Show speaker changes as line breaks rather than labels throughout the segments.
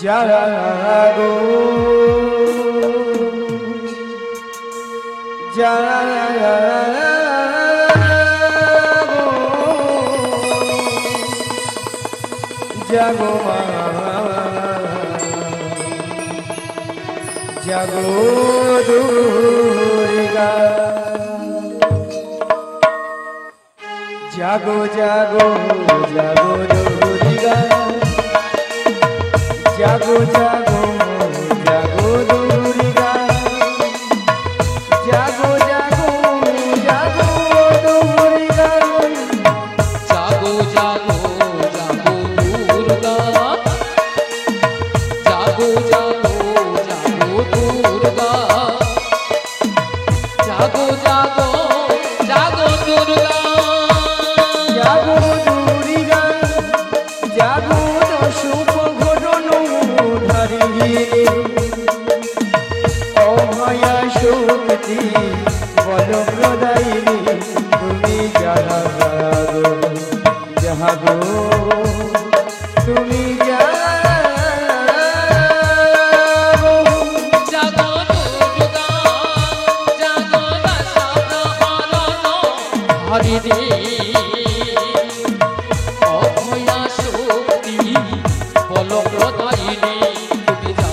জাগো জাগো জাগো মা জাগো দুর্গা জাগো জাগো জাগো দুর্গা জাগো জাগো জাগো দুর্গা জাগো জাগো জাগো দুর্গা
জাগো জাগো জাগো দুর্গা জাগো জাগো জাগো দুর্গা জাগো জাগো জাগো দুর্গা
জাগো দুর্গা জাগো অভয়া শক্তি বলো প্রদায়িনী তুমি জাগো জাগো তুমি জাগো
জাগো দুর্গা জাগো দশাবতারণ হরিণী অভয়া শক্তি বলো প্রদায়িনী তুমি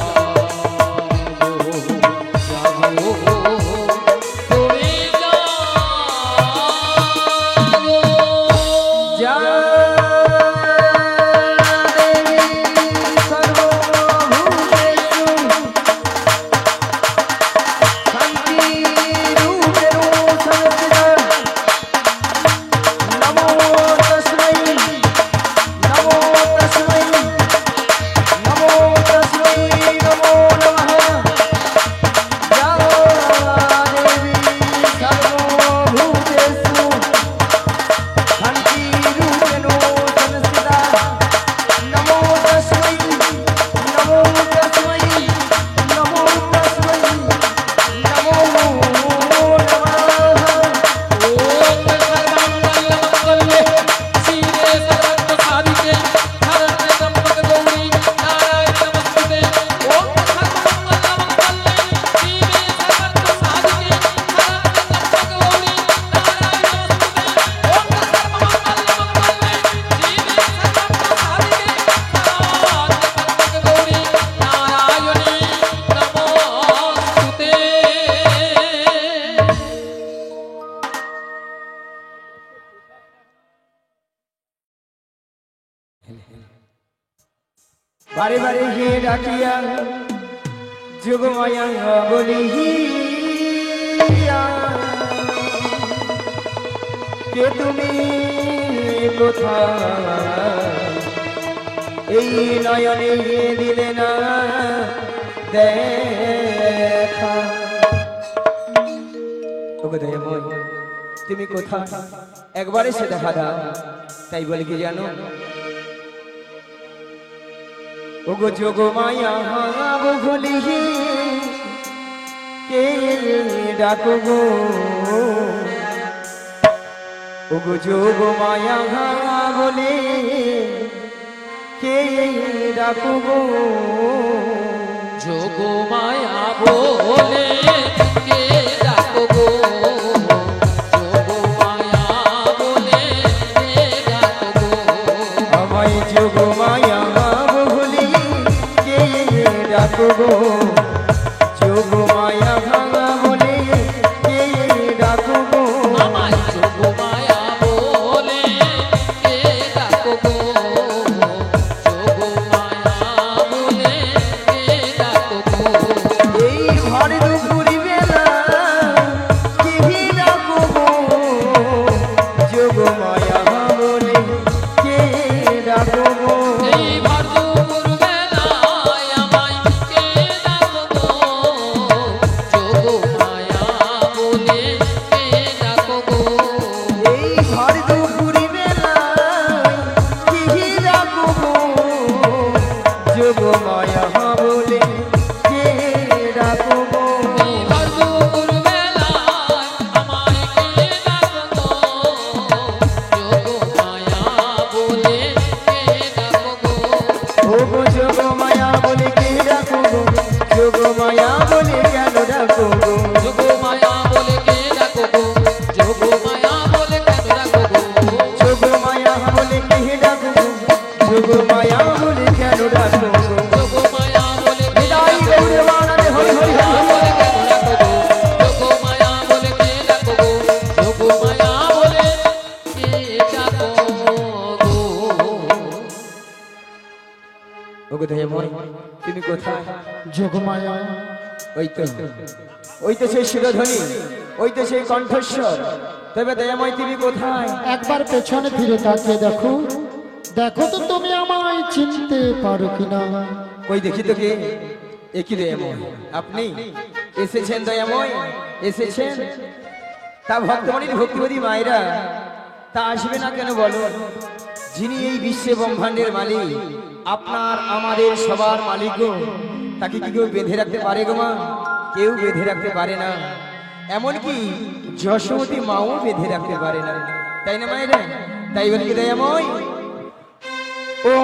বারে বারে হে ডাকিয়া যোগমায়া বলিয়া কে তুমি কোথায় এই নয়নে দিলে না দেখা ওগো দয়াময় তুমি কোথায় একবারে সে দেখা দাও তাই বলে কি জানো ওগো যোগমায়া বলি কে ডাকো গো ওগো যোগমায়া বলে কে ডাকো গো
যোগমায়া বলে কে ডাকো গো যোগমায়া বলে কে ডাকো গো
আমায় যোগমায়া বলি কে ডাকো গো যোগমায়া বলে কে ডাকো গো
আমায় যোগমায়া বলে কে ডাকো গো যোগমায়া বলে কে ডাকো গো
এই ভর দুপুরি বেলা কে ডাকো গো যোগমায়া বলে কে ডাকো গো
এই ভরদুপুর বেলায় আমায় কে ডাকো গো যোগমায়া বলে কে ডাকো গো
এই ভর দুপুরি বেলা কে ডাকো গো যোগমায়া বলে কে ডাকো গো
এই ভরদুপুর বেলায় আমায় কে ডাকো গো যোগমায়া বলে কে ডাকো গো
ও গো যোগমায়া বলে দয়াময় তুমি কোথায়?
যোগমায়া
ওই তো সেই শিরোধ্বনি, ওই তো সেই কণ্ঠস্বর। তবে দয়াময় তুমি কোথায়?
একবার পেছনে ফিরে তাকিয়ে দেখো, দেখো তো তুমি আমায় চিনতে পারো কিনা।
ওই দেখি তো কে? একই দয়াময়, আপনি এসেছেন দয়াময়, এসেছেন। তা ভক্তমণির ভক্তিবতী মায়েরা তা আসবে না কেন বলো? যিনি এই বিশ্বে ব্রহ্মাণ্ডের মালিক, আপনার আমাদের সবার মালিক গো, তাকে কি কেউ বেঁধে রাখতে পারে গো মা? কেউ বেঁধে রাখতে পারে না, এমনকি যশোমতী মাও বেঁধে রাখতে পারে না, তাই না মায়েরা? তাই বলি কি দয়াময়, ও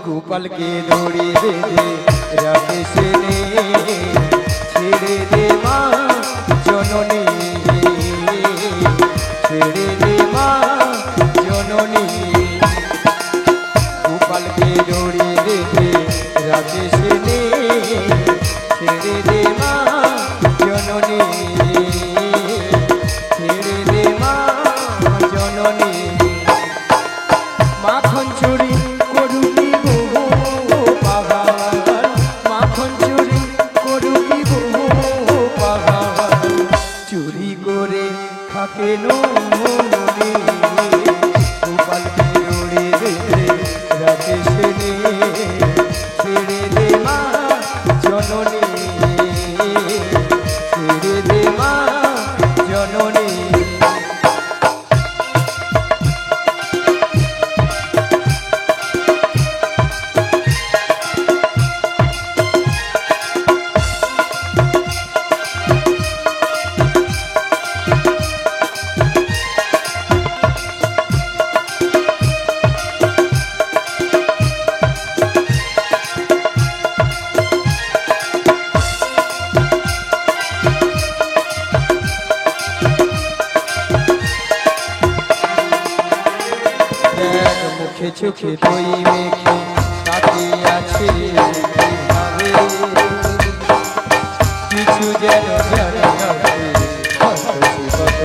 গোপালকে দড়ি বেঁধে রাখে সেনে, ছেড়ে দে মা জননী, ছেড়ে দে মা জননী। গোপালকে দড়ি বেঁধে রাখে সেনে, ছেড়ে দে মা জননী, ছেড়ে দে মা জননী। মাখন চুরি করুকি বহু পাহাড়, মাখন চুরি করুকি বহু পাহাড়, চুরি করে খাকে নুনি। গোপালকে দড়ি বেঁধে রাখে সেনে, ছেড়ে দে মা জননী, ছেড়ে দে মা জননী। মুখে চোখে দই মেখে তাকিয়ে আছে কিভাবে, কিছু যেন জানে না সে, সন্তোষী কত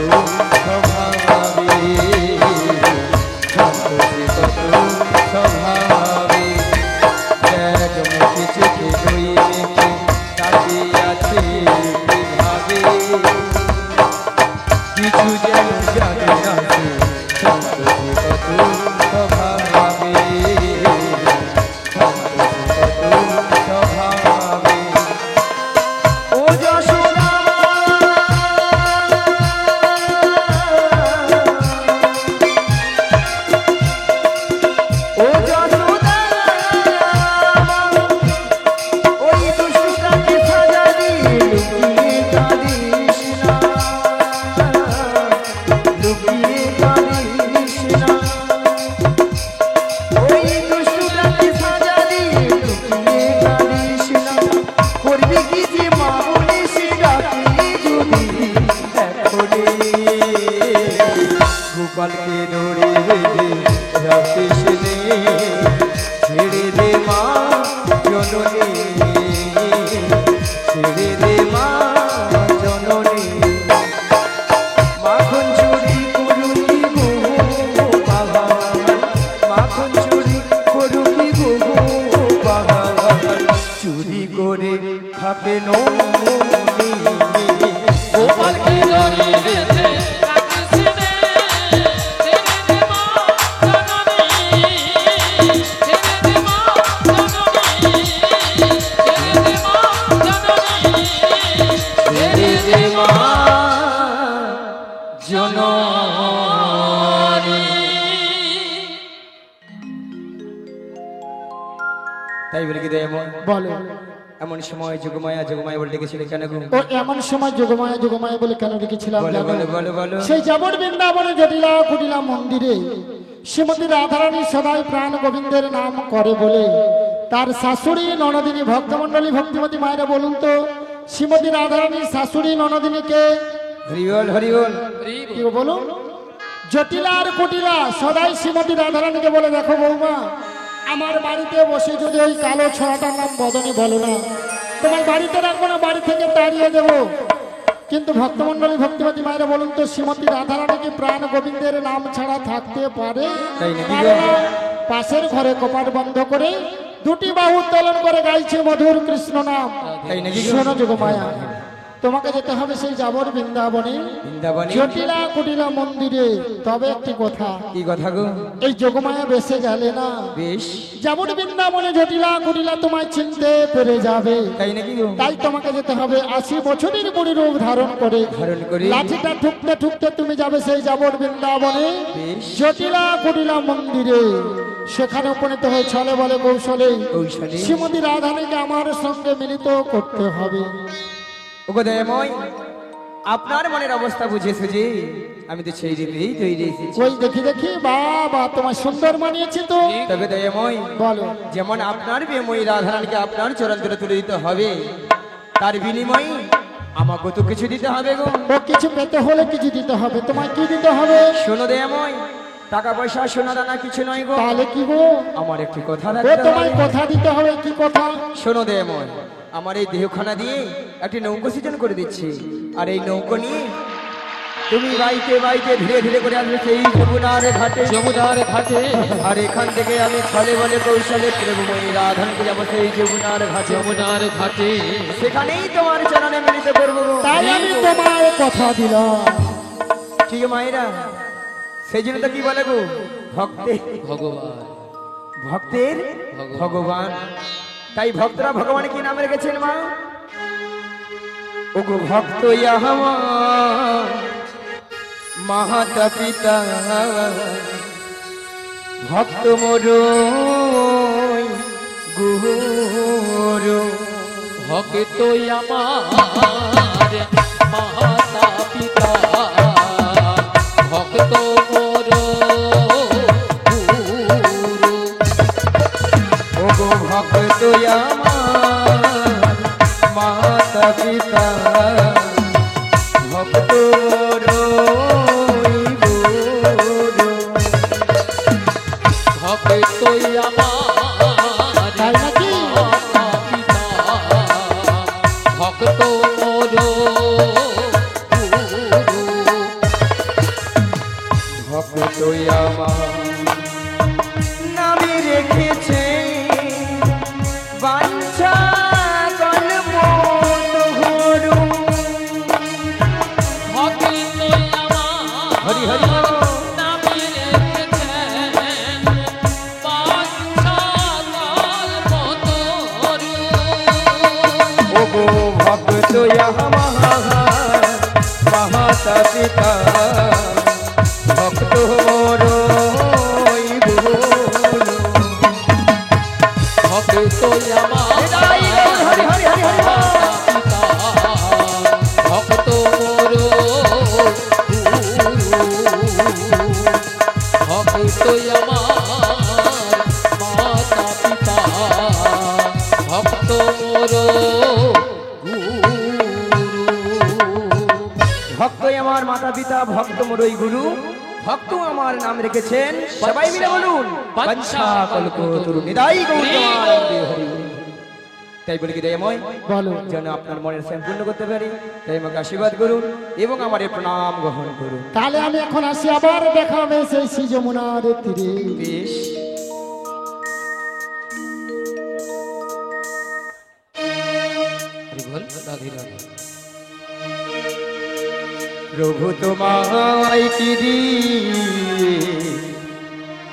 স্বভাবে, সন্তোষী কত স্বভাবে। দেখ মুখে চোখে দই মেখে তাকিয়ে আছে কিভাবে, কিছু যেন জানে না সে, সন্তোষী কত স্বভাবে, সন্তোষী কত স্বভাবে। ও যশোদা ও যশোদা, ওই দুষ্টুটাকে সাজালি লুকিয়ে কাঁদিস না, লুকিয়ে কাঁদিস না। ওই দুষ্টুটাকে সাজালি লুকিয়ে কাঁদিস না। করবি কি যে মা বলে সে ডাকি যদি এখনে। গোপালকে দড়ি বেঁধে রাখে সেনে, ছেড়ে দে মা জননী, ছেড়ে দে মা জননী। মাখন চুরি করুকি বহু পাহাড়, মাখন চুরি করুকি বহু পাহাড়, চুরি করে খাবে নুনি।
গোপালকে দড়ি বেঁধে রাখে সেনে, ছেড়ে দে মা জননী, ছেড়ে দে মা জননী, ছেড়ে দে মা জননী, ছেড়ে দে মা জননী।
তাই বলে কি দয়াময়,
বলো,
এমন সময় যোগমায়া যোগমায়া বলে ডেকেছিলে কেন গো?
ও এমন সময় যোগমায়া যোগমায়া বলে কেন রেখেছিলাম
বলো
জানো?
বলো বলো বলো।
সেই যাবন বৃন্দাবনে জটিলা কুটিলা মন্দিরে শ্রীমতী রাধারানী সদাই প্রাণ গোবিন্দের নাম করে বলে তার শাশুড়ি ননদিনী ভক্তমণ্ডলী ভক্তিমতী মায়েরা বলুন তো, শ্রীমতী রাধারানীর শাশুড়ি ননদিনীকে
হরি বল হরি বল।
কি বলুন? জটিলা আর কুটিলা সদাই শ্রীমতী রাধারানীকে বলে, দেখো বৌমা, আমার বাড়িতে বসে যদি ওই কালো ছড়াটার নাম বদনে বলো না, তোমার বাড়িতে রাখবো না, বাড়ি থেকে তাড়িয়ে দেবো। কিন্তু ভক্তমণ্ডলী ভক্তিমতী মায়েরা বলুন তো শ্রীমতী রাধারানী কি প্রাণ গোবিন্দের নাম ছাড়া থাকতে পারে?
তাই নাকি গো?
পারে না। পাশের ঘরে কপাট বন্ধ করে দুটি বাহু উত্তোলন করে গাইছে মধুর কৃষ্ণ নাম।
তাই নাকি গো?
শোনো যোগমায়া, তোমাকে যেতে হবে সেই যাবর বৃন্দাবনে,
বৃন্দাবনে
জটিলা কুটিলা মন্দিরে। তবে একটি কথা,
কি কথা গো?
এই যোগমায়া বেসে গেলে না,
বেশ,
যাবর বৃন্দাবনে জটিলা কুটিলা তোমায় চিনতে পেরে যাবে।
তাই নাকি গো?
তাই তোমাকে যেতে হবে 80 বছরের বুড়ি রূপ ধারণ করে।
ধারণ করে
লাঠিটা ঠুকতে ঠুকতে তুমি যাবে সেই যাবর বৃন্দাবনে,
বেশ।
জটিলা কুটিলা মন্দিরে। সেখানে উপনীত হয়ে ছলে বলে কৌশলে
কৌশলে
শ্রীমতী রাধানীকে আমার সঙ্গে মিলিত করতে হবে।
ওগো দয়াময়, আপনার মনের অবস্থা বুঝেছো যে আমি তো সেই রেবেই তৈরি এসেছি।
ওই দেখি দেখি, বাবা তোমার সুন্দর মানিয়েছে তো।
তবে দয়াময়,
বলো।
যেমন আপনার বিময়ী রাধারানীকে আপনার চরণ ধরে তুলে দিতে হবে, তার বিনিময়ে আমাকে তো কিছু দিতে হবে গো।
ও কিছু পেতে হলে কিছু দিতে হবে, তোমায় কি দিতে হবে?
শোনো দয়াময়, টাকা পয়সা সোনা দানা কিছু নয় গো।
তাহলে কি গো?
আমার একটি কথা
ও
রাখতে
তোমায়
হবে।
কথা দিতে হবে। কি কথা?
শোনো দয়াময়, আমার এই দেহখানা দিয়ে একটি নৌকো সৃজন করে দিচ্ছি, আর এই নৌকো নিয়ে তুমি বাইতে বাইতে ধীরে ধীরে করে আসবে সেই যমুনার ঘাটে।
যমুনার ঘাটে,
আর এখান থেকে আমি ছলে বলে কৌশলে প্রেমময়ী রাধানকে যাবো সেই যমুনার ঘাটে।
যমুনার ঘাটে
সেখানেই তোমার চরণে মিলিত করবো গো।
তাই আমি তোমায় কথা দিলাম।
ঠিক আছে মায়েরা, সেই জন্য তো কি বলে গো, ভক্তের
ভগবান
ভক্তের ভগবান। তাই ভক্তরা ভগবান কি নাম রেখেছেন মা? ওগো ভক্ত আমার মাতা পিতা, ভক্ত মোর গুরু।
ভক্ত আমার মাতা পিতা, ভক্ত মোর গুরু।
ওগো ভক্ত আমার মাতা পিতা, ভক্ত মোর গুরু।
ভক্ত আমার
তাই নাকি?
মাতা পিতা, ভক্ত মোর গুরু।
ভক্ত আমার নামে রেখেছে বাঞ্ছা কল্প হরু।
ভক্ত আমার
হরি হরি বল।
নামে রেখেছেন বাঞ্ছা কল্পতরু।
ওগো ভক্ত আমার মাতা পিতা, ভক্ত মোর গুরু।
ভক্ত আমার
হরি হরি হরি হরি বল।
ভক্ত মোর ভক্ত আমার মাতা পিতা, ভক্ত মোর
ভক্ত আমার মাতা পিতা, ভক্ত মোরই গুরু। ভক্ত আমার নাম রেখেছেন, সবাই মিলে বলুন, বাঞ্ছা কল্পতরু নিতাই গৌতমানন্দে হরি বল। তাই বলি কি দয়াময়,
বলো।
যেন আপনার মনের স্যাম পূর্ণ করতে পারি, তাই আমাকে আশীর্বাদ করুন এবং আমার এই প্রণাম গ্রহণ করুন।
তাহলে আমি এখন আসি, আবার দেখা হবে সেই শ্রী যমুনার তীরে।
বেশ,
বল রাধে রাধে।
প্রভু তোমায় কি দিয়ে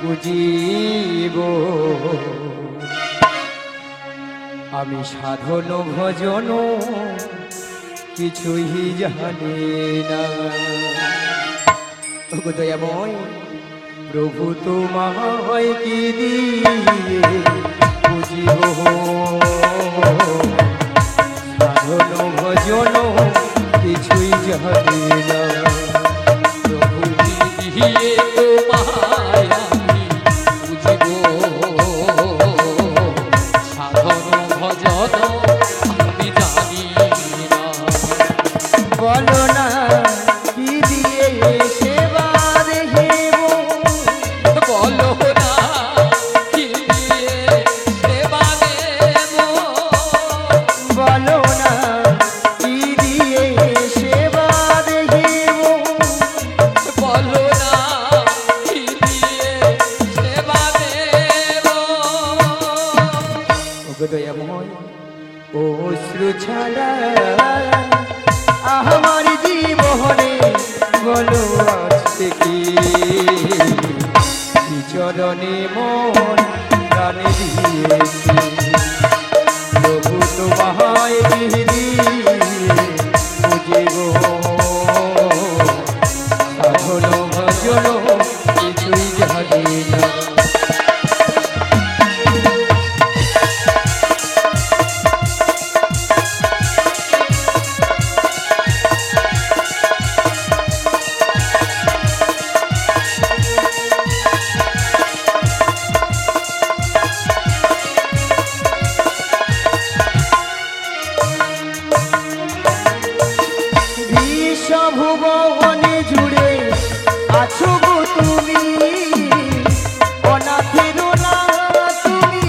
পুজিব, আমি সাধন ভজন কিছুই জানি না। ওগো দয়াময়, প্রভু তোমায় কি দিয়ে পুজিব, সাধন ভজন কিছুই জানি না।
প্রভু দিয়ে তোমায় আমি বুঝিব, সাধন ভজন আমি জানি না।
বলো না কি দিয়ে সেবা দেব,
বলো না কি দিয়ে সেবা দেব,
বলো না কি দিয়ে সেবা ছাড়া আমার জীবনে বলো আছে কি চরণে মন প্রাণে দিয়েছি প্রভু তোমায় গিরি বুঝে গো সাধন ভজন কিছুই জানি না ভুবনে জুড়ে আছো গো তুমি অনাথের না তুমি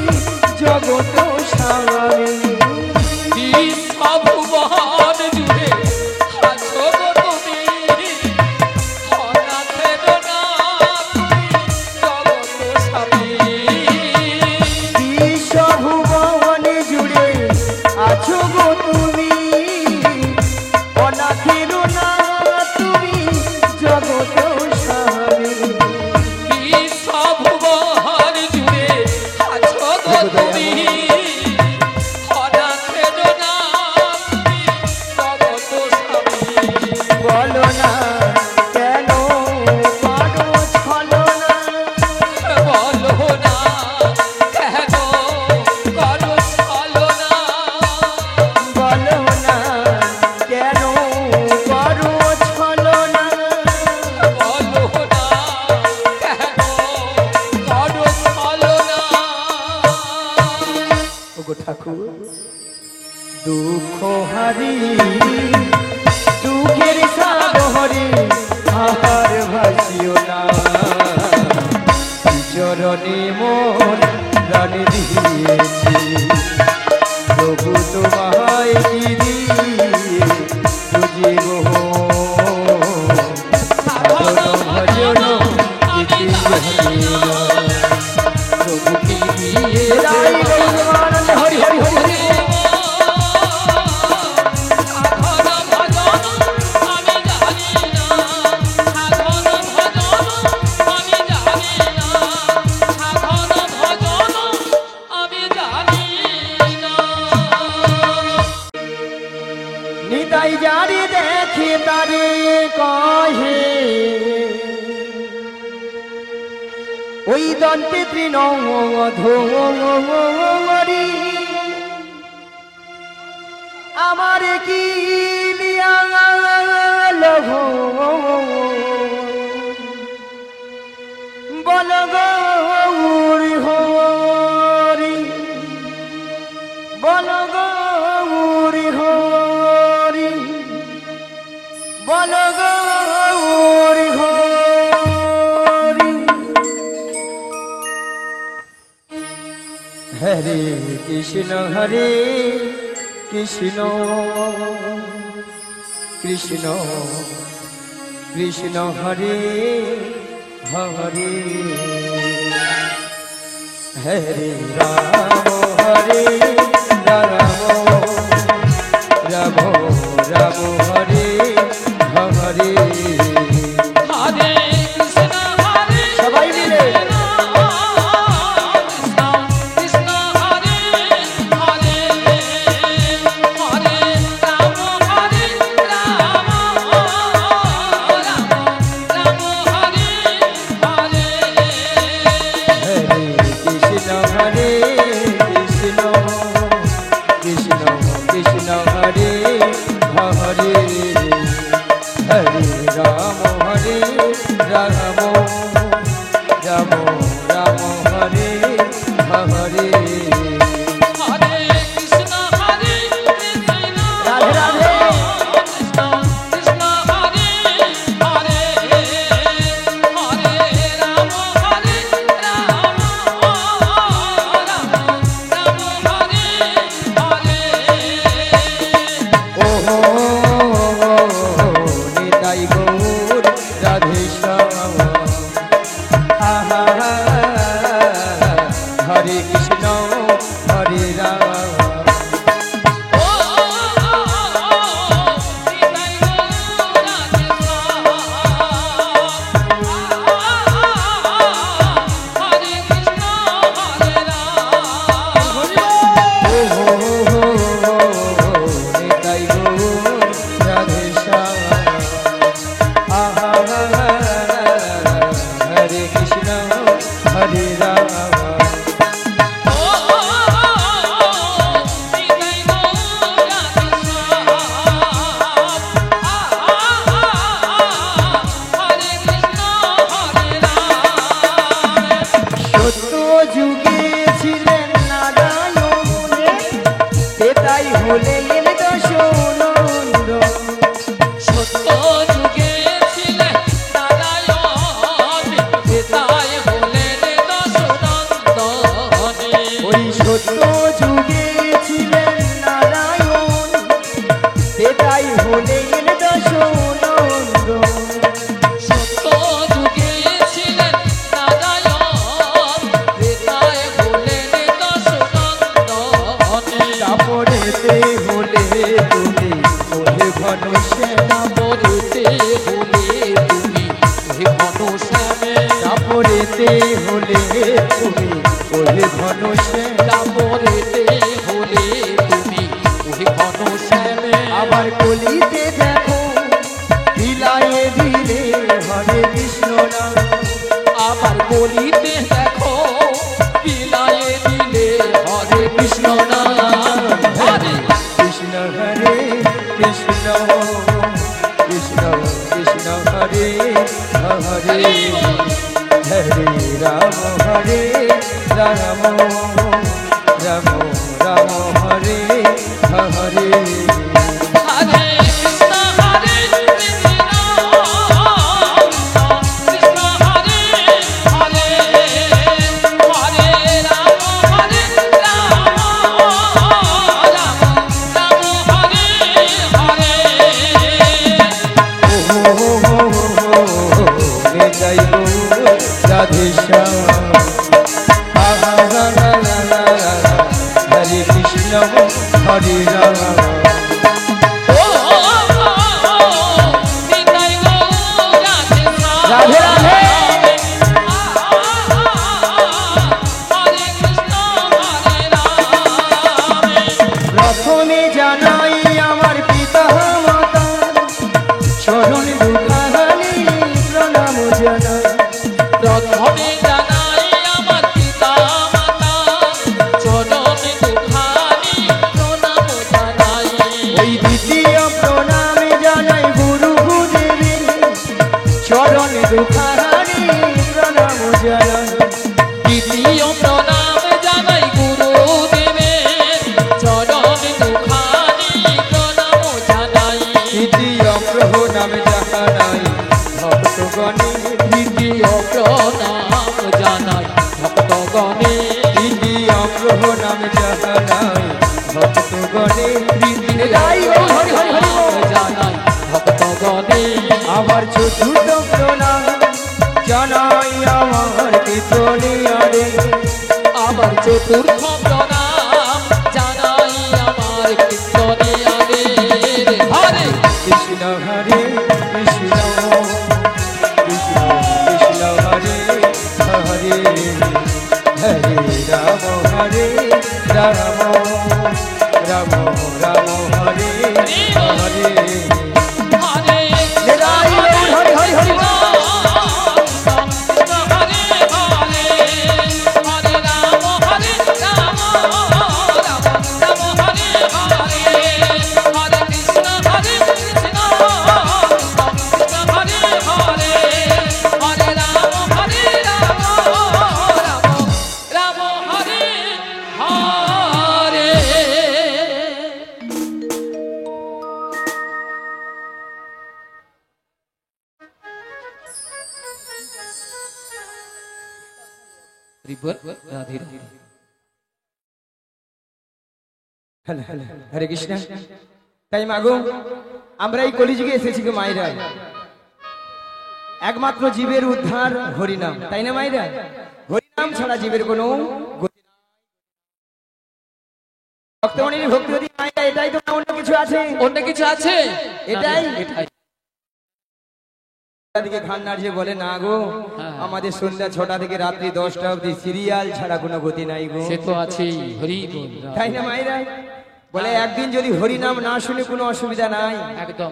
জগত স্বামী
বিশ্বভুবন জুড়ে আছো গো তুমি অনাথের না তুমি জগত স্বামী
বিশ্বভুবনে জুড়ে আছো গো তুমি অনাথের না তুমি জগত স্বামী
বিশ্বভুবন জুড়ে আছো গো তুমি অনাথের না তুমি জগত স্বামী
বলো না কেন করো ছলনা
বলো না কেন করো ছলনা
বলো না কেন করো ছলনা
বলো না কেন করো ছলনা
ওগো ঠাকুর দুঃখ হারি দুঃখের সাগরে আহার ভাসিও না চরণে মন প্রাণ দিয়েছি প্রভু তোমায় গিরি বুঝিব সাধন ভজন কিছুই জানি না প্রভু কি জয় গৌরবানন্দ হরি হরি হরি
সাধন ভজন আমি জানি না সাধন ভজন আমি জানি না সাধন ভজন আমি জানি না
নিতাই জারি দেখে তারে কহে ওই দন্তে তৃণধরি আমার কি লিয়াল বল গৌরি হরি বল গৌরি হরি বল গৌরি হরি হরে কৃষ্ণ কৃষ্ণ কৃষ্ণ কৃষ্ণ হরে হরে হরে রাম হরে রাম রাম রাম হরে হরে
হরে কৃষ্ণ হরে
সবাই মিলে
কৃষ্ণ কৃষ্ণ হরে হরে হরে রাম হরে রাম রাম রাম হরে হরে
হরে কৃষ্ণ হরে সত্য যুগে ছিলেন নারায়ণ, তেতাই হলেন দশনন্দ।
সত্য যুগে ছিলেন নারায়ণ, পিতায় হলেন দশনন্দন।
ওই সত্য যুগে ছিলেন নারায়ণ, তেতাই হলেন দশনন্দ।
সত্য যুগে ছিলেন নারায়ণ, পিতায় হলেন দশনন্দন।
তারপরেতে হলে তুমি ওহে ঘনশ্যাম,
পরেতে হলে তুমি ওহে ঘনশ্যামে,
তারপরেতে হলে তুমি ওহে ঘনশ্যাম।
পরেতে হলে তুমি ওহে ঘনশ্যামে।
আবার কলিতে দেখো বিলায়ে দিলে হরে কৃষ্ণ নাম।
আবার বলিতে দেখো বিলায়ে দিলে হরে কৃষ্ণ নাম। হরে
কৃষ্ণ হরে কৃষ্ণ কৃষ্ণ কৃষ্ণ হরে হরে হরে রাম হরে রাম রাম রাম হরে হরে।
হরে কৃষ্ণ হরে কৃষ্ণ কৃষ্ণ হরে হরে, হরে রাম হরে রাম, রাম রাম হরে হরে।
নিতাই গৌর রাধে শ্যাম। হরে কৃষ্ণ হরে রাম। রাধে রাধে। প্রথমে জানাই আমার পিতা মাতা চরণ দুখানি প্রণাম জানাই।
প্রথমে জানাই আমার পিতা মাতা চরণ দুখানি প্রণাম জানাই।
ওই দ্বিতীয় প্রণামে জানাই গুরু দেবী চরণ দুখানি প্রণাম জানাই।
দ্বিতীয় প্রণাম জানাই গুরুদেবের চরণ দুখানি প্রণাম জানাই।
তৃতীয় প্রণাম জানাই ভক্তগণে।
দ্বিতীয় প্রণাম জানাই ভক্তগণে।
তৃতীয় প্রণাম জানাই ভক্তগণে।
তৃতীয় প্রণাম জানাই ভক্তগণে।
আবার চতুর্থ প্রণাম জানাই আমার কীর্তনিয়ারে।
আবার চতুর্থ প্রণাম জানাই আমার কীর্তনিয়ারে। হরে
কৃষ্ণ হরে কৃষ্ণ কৃষ্ণ কৃষ্ণ হরে হরে হরে রাম হরে রাম রাম রাম হরে হরে।
হরে
নিতাই গৌর হরি হরি হরি বল।
কৃষ্ণ হরে হরে, হরে রাম হরে রাম, রাম রাম হরে হরে, হরে কৃষ্ণ হরে কৃষ্ণ, কৃষ্ণ হরে হরে, হরে রাম হরে রাম, রাম রাম হরে হরে। রাধে রাধে।
হরে কৃষ্ণ। তাই মাগো আমরা এই কলিযুগে এসেছি গো মায়েরা, একমাত্র জীবের উদ্ধার হরিনাম, তাই না মায়েরা? হরিনাম ছাড়া জীবের কোনো গতি নাই। ভক্তমণির ভক্তিবতী মায়েরা, এটাই তো না, অন্য কিছু আছে?
অন্য কিছু আছে?
এটাই?
এটাই।
দিকে ঘান নাড়িয়ে বলে না গো, আমাদের সন্ধ্যা 6টা থেকে রাত্রি 10টা অবধি সিরিয়াল ছাড়া কোনো গতি নাই গো।
সে তো আছেই, হরি বল।
তাই না মায়েরা? বলে একদিন যদি হরিনাম না শুনে কোনো অসুবিধা নাই,
একদম।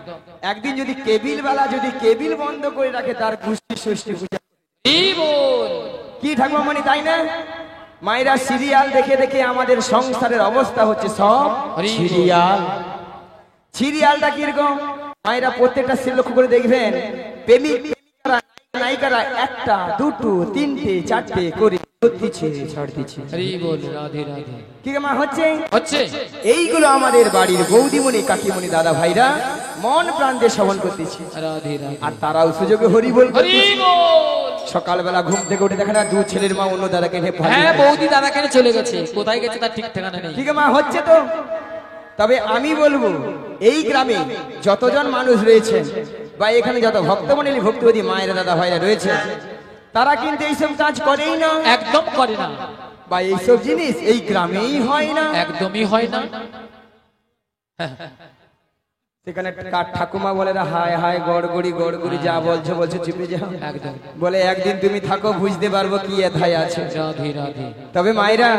একদিন যদি কেবিল বালা যদি কেবিল বন্ধ করে রাখে তার গোষ্ঠী ষষ্ঠী পূজা।
হরি বল।
কি ঠাকুমামণি তাই না? মায়েরা সিরিয়াল দেখে দেখে আমাদের সংসারের অবস্থা হচ্ছে সব
হরি বল।
সিরিয়াল। সিরিয়ালটা কিরকম মায়েরা প্রত্যেকটা সিরিয়াল লক্ষ্য করে দেখবেন, প্রেমিক প্রেমিকারা, নায়িকারা একটা দুটো তিনটে চারটে করে দিচ্ছে ছাড় দিচ্ছে।
হরি বল, রাধে রাধে।
কি মা হচ্ছে?
হচ্ছে
এইগুলো আমাদের বাড়ির বৌদিমণি কাকিমণি দাদা ভাইরা মন প্রাণ দিয়ে শ্রবণ করতেছে,
রাধে রাধে।
আর তারাও সুযোগে হরি বল
হরি
করতেছে।
বল।
সকালবেলা ঘুম থেকে উঠে দেখে না দু ছেলের মা অন্য দাদাকে নিয়ে পালিয়ে
হ্যাঁ,
গেছে।
বৌদি দাদা কেন চলে গেছে, কোথায় গেছে তার ঠিক ঠিকানা নেই।
ঠিক মা হচ্ছে তো। তবে আমি বলবো এই গ্রামে যতজন মানুষ রয়েছেন বা এখানে যত ভক্তমণ্ডলী ভক্তিবতী মায়েরা দাদা ভাইরা রয়েছে, তারা কিন্তু এইসব কাজ করেই না,
একদম করে না,
বা এইসব জিনিস এই গ্রামেই হয় না।
একদমই হয় না।
সেখানে কাঠ ঠাকুমা বলে না, হায় হায় গড়গড়ি গড়গড়ি, যা বলছো বলছো চিপে যাও।
একদম।
বলে একদিন তুমি থাকো বুঝতে পারবো কি এথায় আছে।
রাধে রাধে।
তবে মায়েরা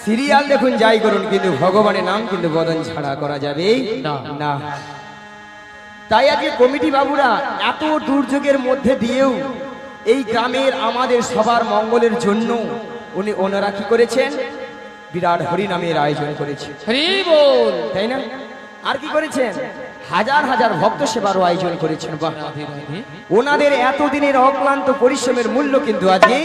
সিরিয়াল দেখুন যাই করুন, কিন্তু ভগবানের নাম কিন্তু বদন ছাড়া করা যাবে
না।
না। তাই আজকে কমিটি বাবুরা এত দুর্যোগের মধ্যে দিয়েও এই গ্রামের আমাদের সবার মঙ্গলের জন্য ওনারা কি করেছেন, বিরাট হরিনামের আয়োজন করেছে,
হরি বল।
তাই না? আর কি করেছেন, হাজার হাজার ভক্ত সেবারও আয়োজন করেছেন। বাহ,
রাধে রাধে।
ওনাদের এতদিনের অক্লান্ত পরিশ্রমের মূল্য কিন্তু আজকে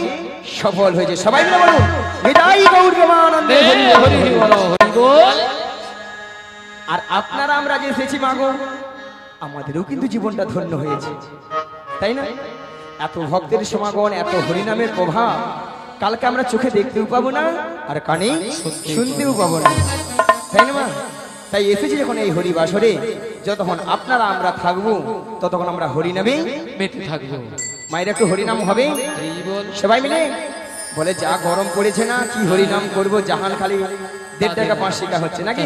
সফল হয়েছে। সবাই মিলে বলুন নিতাই গৌর প্রেমানন্দে হরি বল,
হরি
হরি বল।
বল, হরি বল।
আর আপনারা আমরা যে এসেছি মাগো, আমাদেরও কিন্তু জীবনটা ধন্য হয়েছে, তাই না? এত ভক্তের সমাগম, এত হরিনামের প্রভাব কালকে আমরা চোখে দেখতেও পাবো না, আর কানে শুনতেও পাবো না, তাই না মা? তাই এসেছি যখন এই হরিবাসরে, যতক্ষণ আপনারা আমরা থাকবো ততক্ষণ আমরা হরিনামে
মেতে থাকবো।
মায়ের একটু হরিনাম হবে
হরি বল।
সবাই মিলে। বলে যা গরম পড়েছে না, কি হরিনাম করব, জাহান খালি 1.5 টাকা 5 টাকা হচ্ছে নাকি?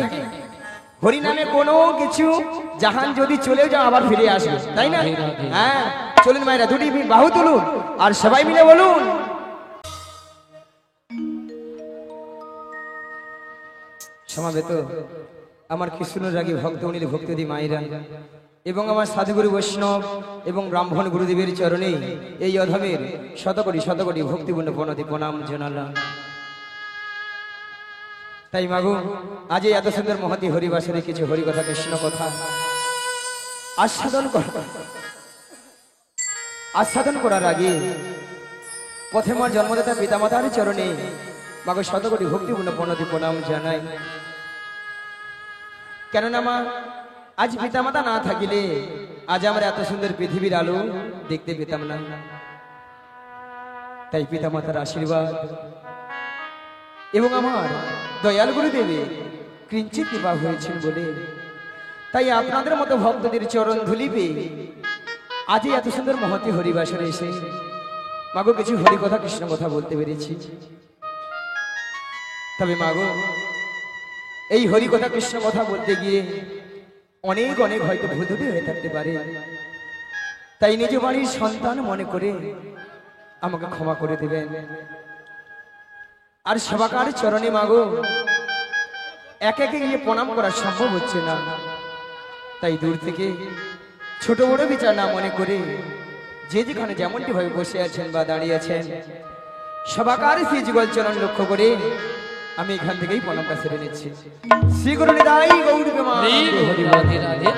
হরিনামে কোনো কিছু জাহান যদি চলেও যাও আবার ফিরে আসবে, তাই না? হ্যাঁ, চলুন মায়েরা দুটি বাহু তুলুন আর সবাই মিলে বলুন সমাবেত আমার কৃষ্ণ রাগী ভক্তমণি ভক্তিদি মায়েরা এবং আমার সাধুগুরু বৈষ্ণব এবং ব্রাহ্মণ গুরুদেবের চরণে এই অধমের শতকোটি শতকোটি ভক্তিপূর্ণ প্রণতি প্রণাম জানালাম। তাই মাগো আজ এই এত সুন্দর মহতি হরিবাসরে কিছু হরিকথা কৃষ্ণ কথা আস্বাদন করার আগে প্রথমে জন্মদাতা পিতামাতার চরণে মাগো শতকোটি ভক্তিপূর্ণ প্রণতি প্রণাম জানাই। কেননা মা আজ পিতামাতা না থাকিলে আজ আমরা এত সুন্দর পৃথিবীর আলো দেখতে পেতাম না। তাই পিতামাতার আশীর্বাদ এবং আমার দয়াল গুরুদেবে কিঞ্চিত কৃপা হয়েছেন বলে তাই আপনাদের মতো ভক্তদের চরণ ধুলি পেয়ে আজই এত সুন্দর মহতি হরিবাসরে এসে মাগো কিছু হরি কথা কৃষ্ণ কথা বলতে পেরেছি। তবে মাগো এই হরি কথা কৃষ্ণ কথা বলতে গিয়ে অনেক অনেক হয়তো ভুল ত্রুটি হয়ে থাকতে পারে, তাই নিজ বাড়ির সন্তান মনে করে আমাকে ক্ষমা করে দেবেন। আর সবাকার চরণে মাগো একে একে গিয়ে প্রণাম করা সম্ভব হচ্ছে না, তাই দূর থেকে ছোট বড় বিচার না মনে করে যে যেখানে যেমনটি ভাবে বসে আছেন বা দাঁড়িয়ে আছেন সবাকার শ্রী যুগল চরণ লক্ষ্য করে আমি এখান থেকেই প্রণামটা সেরে নিচ্ছি। শ্রী গুরু নিতাই গৌর প্রেমানন্দে হরি বল।
রাধে রাধে।